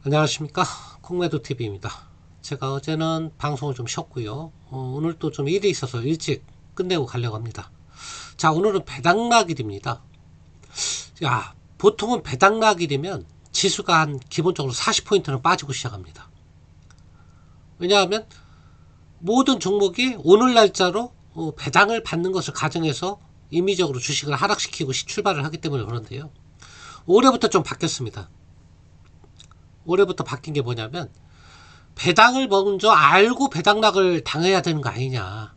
안녕하십니까, 콩매도TV입니다. 제가 어제는 방송을 좀 쉬었고요. 오늘 또 좀 일이 있어서 일찍 끝내고 가려고 합니다. 자, 오늘은 배당락일입니다. 야, 보통은 배당락일이면 지수가 한 기본적으로 40포인트는 빠지고 시작합니다. 왜냐하면 모든 종목이 오늘 날짜로 배당을 받는 것을 가정해서 임의적으로 주식을 하락시키고 출발을 하기 때문에 그런데요. 올해부터 좀 바뀌었습니다. 올해부터 바뀐 게 뭐냐면 배당을 먼저 알고 배당락을 당해야 되는 거 아니냐.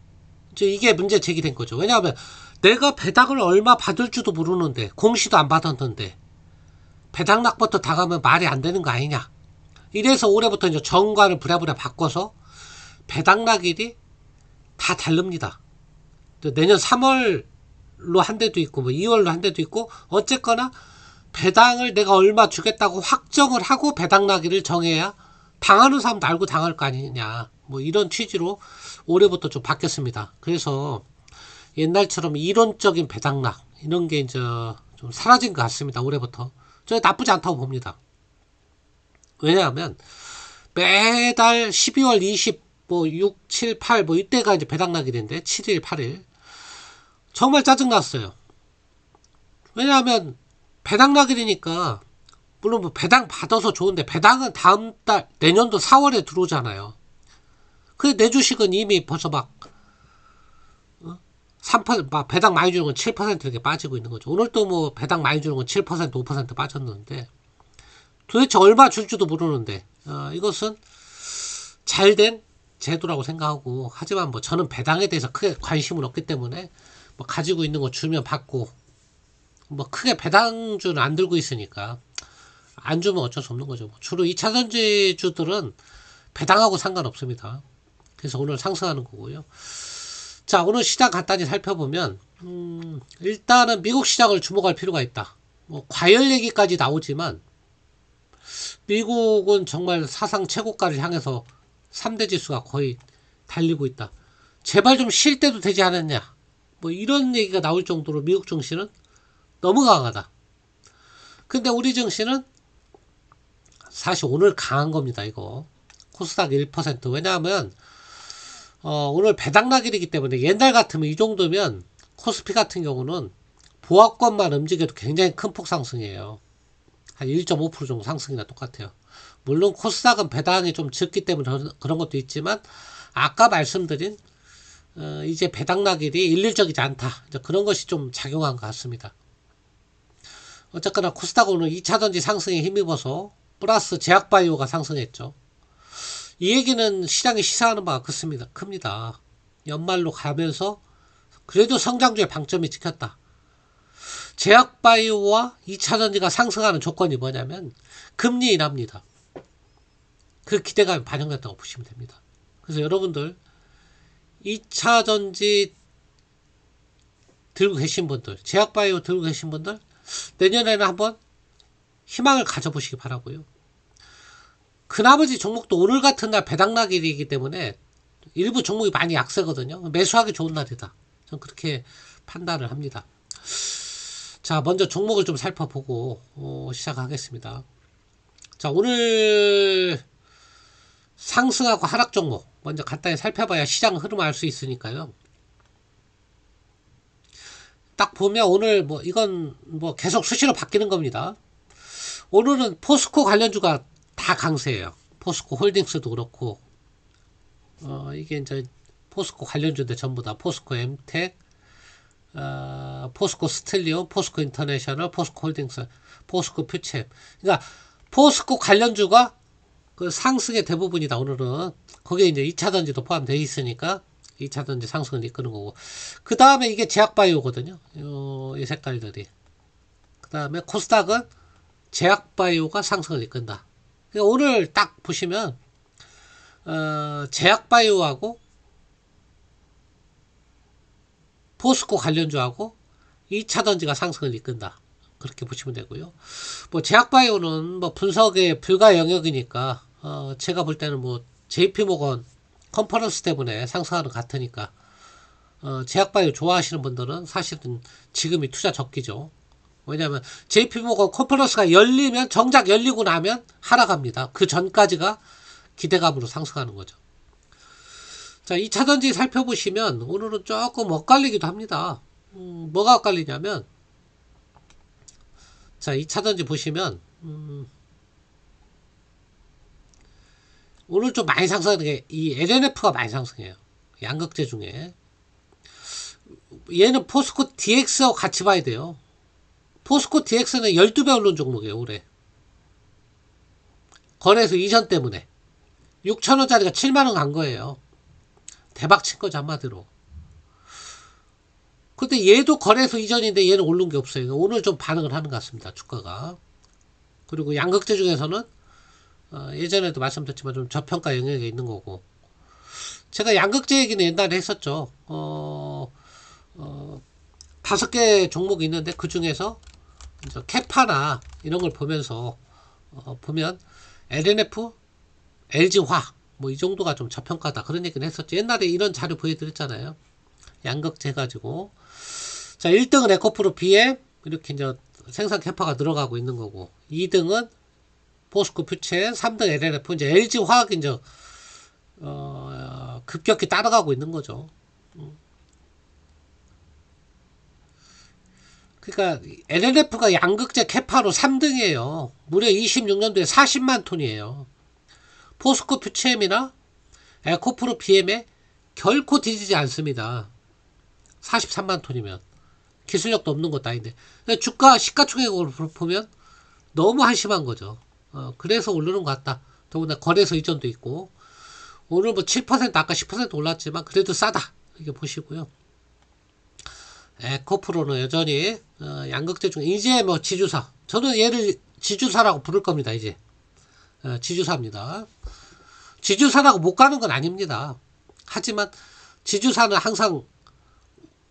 이제 이게 문제 제기된 거죠. 왜냐하면 내가 배당을 얼마 받을 줄도 모르는데 공시도 안 받았는데 배당락부터 당하면 말이 안 되는 거 아니냐. 이래서 올해부터 이제 정관을 부랴부랴 바꿔서 배당락일이 다 다릅니다. 내년 3월로 한 데도 있고 뭐 2월로 한 데도 있고 어쨌거나 배당을 내가 얼마 주겠다고 확정을 하고 배당락일을 정해야 당하는 사람도 알고 당할 거 아니냐. 뭐 이런 취지로 올해부터 좀 바뀌었습니다. 그래서 옛날처럼 이론적인 배당락 이런 게 이제 좀 사라진 것 같습니다. 올해부터. 저 나쁘지 않다고 봅니다. 왜냐하면 매달 12월 20, 뭐 6, 7, 8, 뭐 이때가 이제 배당락일인데 7일, 8일 정말 짜증났어요. 왜냐하면 배당락일이니까 물론 뭐 배당 받아서 좋은데 배당은 다음 달 내년도 4월에 들어오잖아요. 근데 내 주식은 이미 벌써 막 3%, 막 배당 많이 주는 건 7% 이렇게 빠지고 있는 거죠. 오늘 또 뭐 배당 많이 주는 건 7%, 5% 빠졌는데 도대체 얼마 줄지도 모르는데 이것은 잘된 제도라고 생각하고, 하지만 뭐 저는 배당에 대해서 크게 관심은 없기 때문에 뭐 가지고 있는 거 주면 받고 뭐 크게 배당주는 안 들고 있으니까 안 주면 어쩔 수 없는 거죠. 주로 2차전지주들은 배당하고 상관없습니다. 그래서 오늘 상승하는 거고요. 자, 오늘 시장 간단히 살펴보면 일단은 미국 시장을 주목할 필요가 있다. 뭐 과열 얘기까지 나오지만 미국은 정말 사상 최고가를 향해서 3대 지수가 거의 달리고 있다. 제발 좀 쉴 때도 되지 않았냐. 뭐 이런 얘기가 나올 정도로 미국 증시는 너무 강하다. 근데 우리 증시는 사실 오늘 강한 겁니다. 이거 코스닥 1%. 왜냐하면 오늘 배당락일이기 때문에 옛날 같으면 이 정도면 코스피 같은 경우는 보합권만 움직여도 굉장히 큰 폭 상승이에요. 한 1.5% 정도 상승이나 똑같아요. 물론 코스닥은 배당이 좀 적기 때문에 그런 것도 있지만 아까 말씀드린 이제 배당락일이 일률적이지 않다. 그런 것이 좀 작용한 것 같습니다. 어쨌거나 코스닥 오늘 2차전지 상승에 힘입어서 플러스 제약바이오가 상승했죠. 이 얘기는 시장이 시사하는 바가 큽니다. 연말로 가면서 그래도 성장주의 방점이 찍혔다. 제약바이오와 2차전지가 상승하는 조건이 뭐냐면 금리 인하입니다. 그 기대감이 반영됐다고 보시면 됩니다. 그래서 여러분들 2차전지 들고 계신 분들, 제약바이오 들고 계신 분들 내년에는 한번 희망을 가져보시기 바라고요. 그 나머지 종목도 오늘 같은 날 배당락일이기 때문에 일부 종목이 많이 약세거든요. 매수하기 좋은 날이다. 전 그렇게 판단을 합니다. 자, 먼저 종목을 좀 살펴보고 시작하겠습니다. 자, 오늘 상승하고 하락 종목 먼저 간단히 살펴봐야 시장 흐름을 알 수 있으니까요. 딱 보면 오늘 뭐 이건 뭐 계속 수시로 바뀌는 겁니다. 오늘은 포스코 관련주가 다 강세예요. 포스코 홀딩스도 그렇고 이게 이제 포스코 관련주인데 전부 다 포스코 엠텍, 포스코 스틸리온, 포스코 인터내셔널, 포스코 홀딩스, 포스코 퓨체. 그러니까 포스코 관련주가 그 상승의 대부분이다. 오늘은 거기에 이제 2차전지도 포함되어 있으니까 2차전지 상승을 이끄는 거고, 그 다음에 이게 제약바이오거든요. 이 색깔들이. 그 다음에 코스닥은 제약바이오가 상승을 이끈다. 그러니까 오늘 딱 보시면 제약바이오하고 포스코 관련주하고 2차전지가 상승을 이끈다. 그렇게 보시면 되고요. 뭐 제약바이오는 뭐 분석의 불가 영역이니까 제가 볼 때는 뭐 JP모건 컨퍼런스 때문에 상승하는 것 같으니까 제약바이오 좋아하시는 분들은 사실은 지금이 투자 적기죠. 왜냐하면 JP모건 컨퍼런스가 열리면 정작 열리고 나면 하락합니다. 그 전까지가 기대감으로 상승하는 거죠. 자, 2차전지 살펴보시면 오늘은 조금 엇갈리기도 합니다. 뭐가 엇갈리냐면, 자, 2차전지 보시면 오늘 좀 많이 상승하는 게 이 LNF가 많이 상승해요. 양극재 중에. 얘는 포스코 DX하고 같이 봐야 돼요. 포스코 DX는 12배 오른 종목이에요, 올해. 거래소 이전 때문에. 6,000원짜리가 7만원 간 거예요. 대박 친 거죠, 한마디로. 근데 얘도 거래소 이전인데 얘는 오른 게 없어요. 오늘 좀 반응을 하는 것 같습니다, 주가가. 그리고 양극재 중에서는 예전에도 말씀드렸지만 좀 저평가 영역에 있는 거고. 제가 양극재 얘기는 옛날에 했었죠. 5개 종목이 있는데 그 중에서 캐파나 이런 걸 보면서 보면 LNF, LG화 뭐 이 정도가 좀 저평가다 그런 얘기는 했었죠. 옛날에 이런 자료 보여드렸잖아요. 양극재 가지고. 자, 1등은 에코프로 BM 이렇게 이제 생산 캐파가 들어가고 있는 거고, 2등은 포스코 퓨체, 3등 LNF, 이제 LG 화학이 이제 급격히 따라가고 있는 거죠. 그러니까 LNF가 양극재 캐파로 3등이에요. 무려 26년도에 40만 톤이에요. 포스코 퓨체엠이나 에코프로 BM에 결코 뒤지지 않습니다. 43만 톤이면 기술력도 없는 것도 아닌데. 주가 시가총액으로 보면 너무 한심한 거죠. 그래서 오르는 것 같다. 더구나 거래소 이전도 있고. 오늘 뭐 7% 아까 10% 올랐지만 그래도 싸다 이렇게 보시고요. 에코프로는 여전히 양극재 중에 이제 뭐 지주사, 저는 얘를 지주사라고 부를 겁니다. 이제 지주사입니다. 지주사라고 못 가는 건 아닙니다. 하지만 지주사는 항상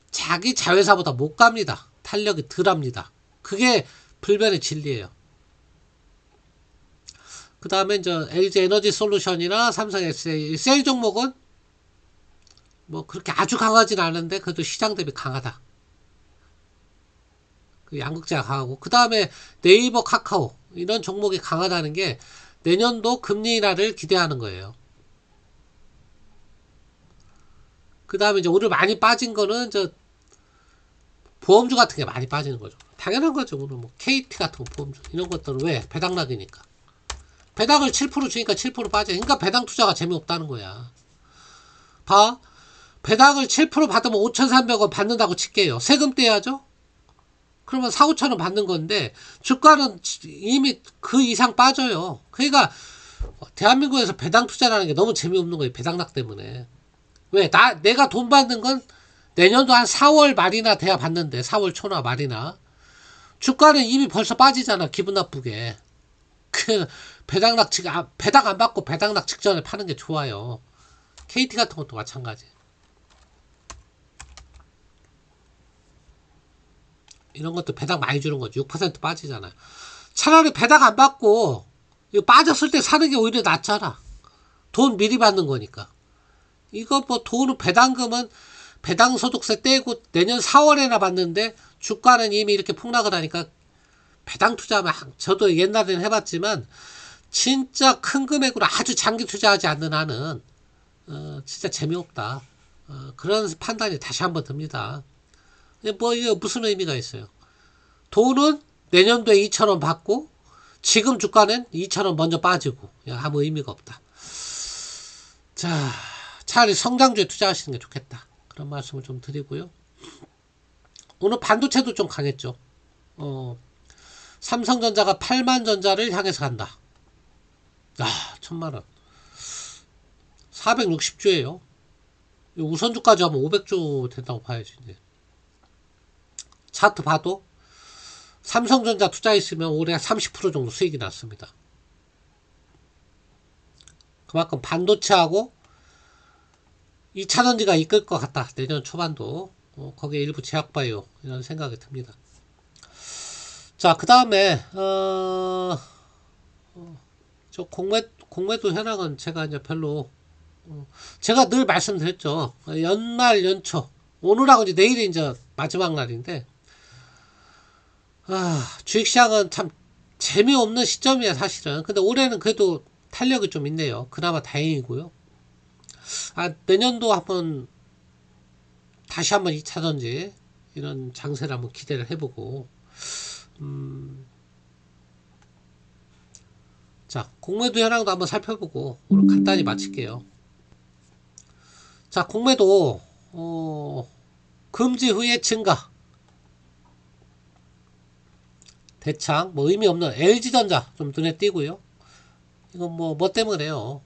자기 자회사보다 못 갑니다. 탄력이 덜합니다. 그게 불변의 진리예요. 그 다음에 이제 LG 에너지 솔루션이나 삼성 SA 셀 종목은 뭐 그렇게 아주 강하진 않은데 그래도 시장 대비 강하다. 그 양극재가 강하고, 그 다음에 네이버, 카카오 이런 종목이 강하다는 게 내년도 금리 인하를 기대하는 거예요. 그 다음에 이제 오늘 많이 빠진 거는 저 보험주 같은 게 많이 빠지는 거죠. 당연한 거죠. 오늘 뭐 KT 같은 거 보험주 이런 것들은 왜 배당락이니까. 배당을 7% 주니까 7% 빠져. 그러니까 배당 투자가 재미없다는 거야. 봐. 배당을 7% 받으면 5,300원 받는다고 칠게요. 세금 떼야죠? 그러면 4, 5천원 받는 건데, 주가는 이미 그 이상 빠져요. 그러니까, 대한민국에서 배당 투자라는 게 너무 재미없는 거예요. 배당락 때문에. 왜? 내가 돈 받는 건 내년도 한 4월 말이나 돼야 받는데, 4월 초나 말이나. 주가는 이미 벌써 빠지잖아. 기분 나쁘게. 배당 안 받고 배당락 직전에 파는 게 좋아요. KT 같은 것도 마찬가지. 이런 것도 배당 많이 주는 거죠. 6% 빠지잖아요. 차라리 배당 안 받고 빠졌을 때 사는 게 오히려 낫잖아. 돈 미리 받는 거니까. 이거 뭐 돈은 배당금은 배당소득세 떼고 내년 4월에나 받는데 주가는 이미 이렇게 폭락을 하니까 배당 투자하면, 저도 옛날에는 해봤지만 진짜 큰 금액으로 아주 장기 투자하지 않는 한은 진짜 재미없다. 그런 판단이 다시 한번 듭니다. 뭐 이게 무슨 의미가 있어요? 돈은 내년도에 2,000원 받고 지금 주가는 2,000원 먼저 빠지고 아무 의미가 없다. 자, 차라리 성장주에 투자하시는 게 좋겠다. 그런 말씀을 좀 드리고요. 오늘 반도체도 좀 강했죠. 삼성전자가 8만전자를 향해서 간다. 야, 1,000만원. 460주예요. 우선주까지 하면 500주 된다고 봐야지. 이제. 차트 봐도 삼성전자 투자했으면 올해 30% 정도 수익이 났습니다. 그만큼 반도체하고 2차전지가 이끌 것 같다. 내년 초반도. 거기에 일부 제약바이오 이런 생각이 듭니다. 자, 그 다음에 저 공매도 현황은 제가 이제 별로 제가 늘 말씀드렸죠. 연말 연초 오늘하고 이제 내일이 이제 마지막 날인데 주식시장은 참 재미없는 시점이야 사실은. 근데 올해는 그래도 탄력이 좀 있네요. 그나마 다행이고요. 내년도 다시 한번 2차전지 이런 장세를 한번 기대를 해보고, 자, 공매도 현황도 한번 살펴보고 오늘 간단히 마칠게요. 자, 공매도 금지 후에 증가, 대창 뭐 의미 없는 LG전자 좀 눈에 띄고요. 이건 뭐 때문에요.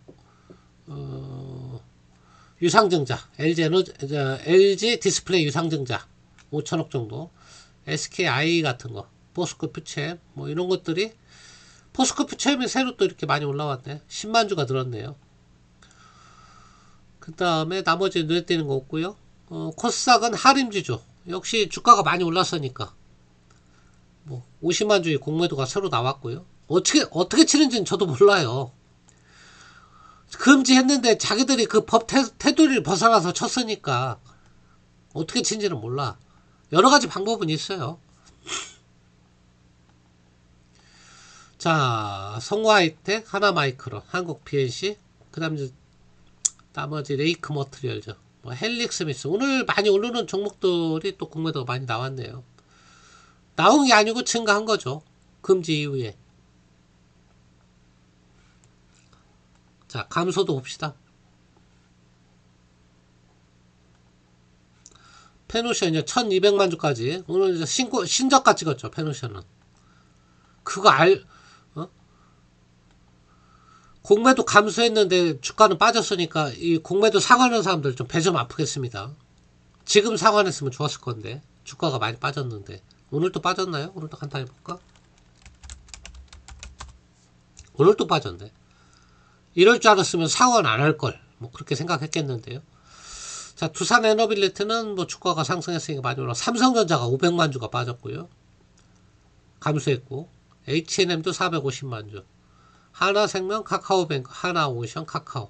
유상증자, LG 디스플레이 유상증자 5천억 정도, SKI 같은 거, 포스코 퓨체 뭐 이런 것들이, 포스코 퓨체이 새로 또 이렇게 많이 올라왔네. 10만 주가 늘었네요. 그 다음에 나머지 눈에 띄는 거 없고요. 코스닥은 하림지주, 역시 주가가 많이 올랐으니까 뭐 50만 주의 공매도가 새로 나왔고요. 어떻게 치는지는 저도 몰라요. 금지했는데 자기들이 그 법 테두리를 벗어나서 쳤으니까 어떻게 친지는 몰라. 여러 가지 방법은 있어요. 자, 성화하이텍, 하나마이크론, 한국 BNC, 그 다음에 나머지 레이크 머트리얼즈, 뭐 헬릭스미스, 오늘 많이 오르는 종목들이 또 공매도가 많이 나왔네요. 나온 게 아니고 증가한 거죠. 금지 이후에. 자, 감소도 봅시다. 페노션이요, 1200만 주까지. 오늘 이제 신저가 찍었죠, 페노션은. 그거 공매도 감소했는데 주가는 빠졌으니까 이 공매도 사가는 사람들 좀 배 좀 아프겠습니다. 지금 사관했으면 좋았을 건데 주가가 많이 빠졌는데. 오늘도 빠졌나요? 오늘도 간단히 볼까? 오늘도 빠졌네. 이럴 줄 알았으면 상환 안 할 걸, 뭐 그렇게 생각했겠는데요. 자, 두산 에너빌리티는 뭐 주가가 상승했으니까 많이 올라. 삼성전자가 500만 주가 빠졌고요, 감소했고, H&M도 450만 주, 하나생명, 카카오뱅크, 하나오션, 카카오,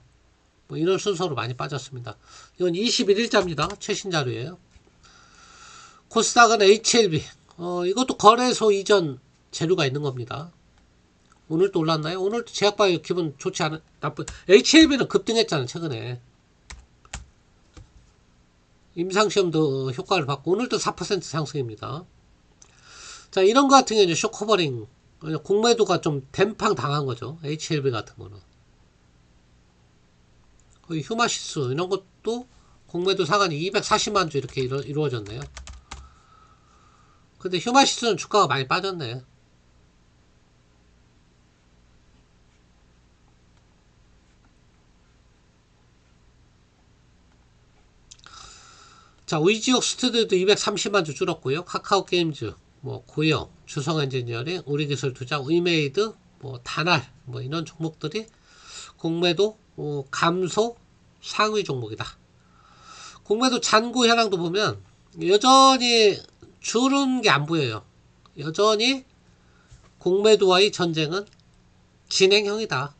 뭐 이런 순서로 많이 빠졌습니다. 이건 21일자입니다. 최신 자료예요. 코스닥은 HLB, 이것도 거래소 이전 재료가 있는 겁니다. 오늘도 올랐나요? 오늘도 제약바이오 기분 좋지 않은, HLB는 급등했잖아요, 최근에. 임상시험도 효과를 받고, 오늘도 4% 상승입니다. 자, 이런 거 같은 경우는 쇼커버링, 공매도가 좀 댐팡 당한 거죠. HLB 같은 거는. 거의 휴마시스, 이런 것도 공매도 상한이 240만 주 이렇게 이루어졌네요. 근데 휴마시스는 주가가 많이 빠졌네. 자, 위지옥 스튜디오도 230만 주 줄었고요. 카카오 게임즈, 뭐 고영, 주성 엔지니어링, 우리기술 투자, 위메이드, 뭐 다날, 뭐 이런 종목들이 공매도 감소 상위 종목이다. 공매도 잔고 현황도 보면 여전히 줄은 게 안 보여요. 여전히 공매도와의 전쟁은 진행형이다.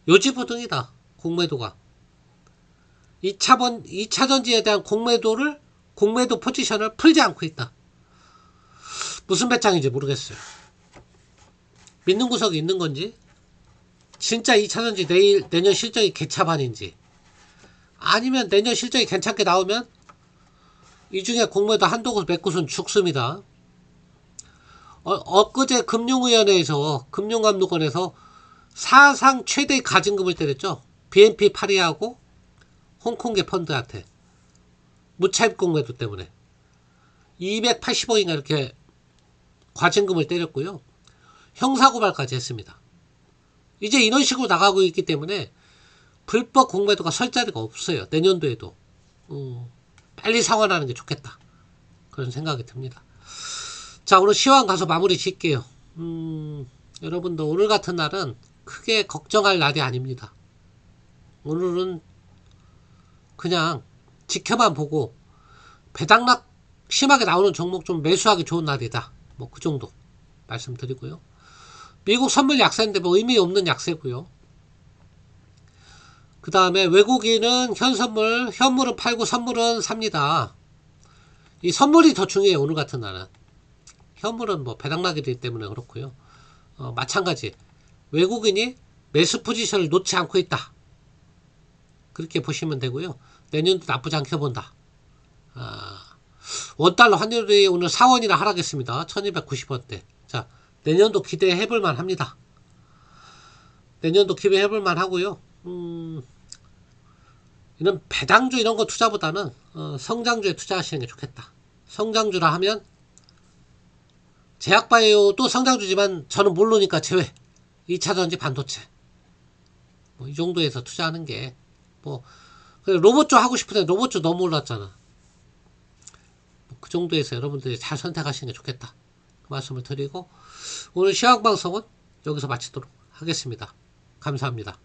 요지부등이다. 공매도가 2차전지에 대한 공매도 포지션을 풀지 않고 있다. 무슨 배짱인지 모르겠어요. 믿는 구석이 있는 건지, 진짜 2차전지 내년 실적이 개차반인지, 아니면 내년 실적이 괜찮게 나오면 이 중에 공매도 한도를 맺고선 죽습니다. 엊그제 금융감독원에서 사상 최대의 가진금을 때렸죠. BNP 파리하고 홍콩계 펀드한테 무차입 공매도 때문에 280억인가 이렇게 과징금을 때렸고요. 형사고발까지 했습니다. 이제 이런 식으로 나가고 있기 때문에 불법 공매도가 설 자리가 없어요. 내년도에도. 빨리 상환하는 게 좋겠다. 그런 생각이 듭니다. 자, 오늘 시황 가서 마무리 짓게요. 여러분도 오늘 같은 날은 크게 걱정할 날이 아닙니다. 오늘은 그냥 지켜만 보고 배당락 심하게 나오는 종목 좀 매수하기 좋은 날이다. 뭐 그 정도 말씀드리고요. 미국 선물 약세인데 뭐 의미 없는 약세고요. 그 다음에 외국인은 현물은 팔고 선물은 삽니다. 이 선물이 더 중요해요. 오늘 같은 날은. 현물은 뭐 배당락이기 때문에 그렇고요. 마찬가지 외국인이 매수 포지션을 놓지 않고 있다. 그렇게 보시면 되고요. 내년도 나쁘지 않게 본다. 원달러 환율이 오늘 4원이나 하락했습니다. 1290원대. 자, 내년도 기대해 볼만 합니다. 내년도 기대해 볼만 하고요. 이런 배당주 이런 거 투자보다는 성장주에 투자하시는 게 좋겠다. 성장주라 하면 제약바이오도 성장주지만 저는 모르니까 제외. 2차전지 반도체. 뭐 이 정도에서 투자하는 게 뭐 로봇주 하고 싶은데 로봇주 너무 올랐잖아. 그 정도에서 여러분들이 잘 선택하시는 게 좋겠다. 그 말씀을 드리고 오늘 시황방송은 여기서 마치도록 하겠습니다. 감사합니다.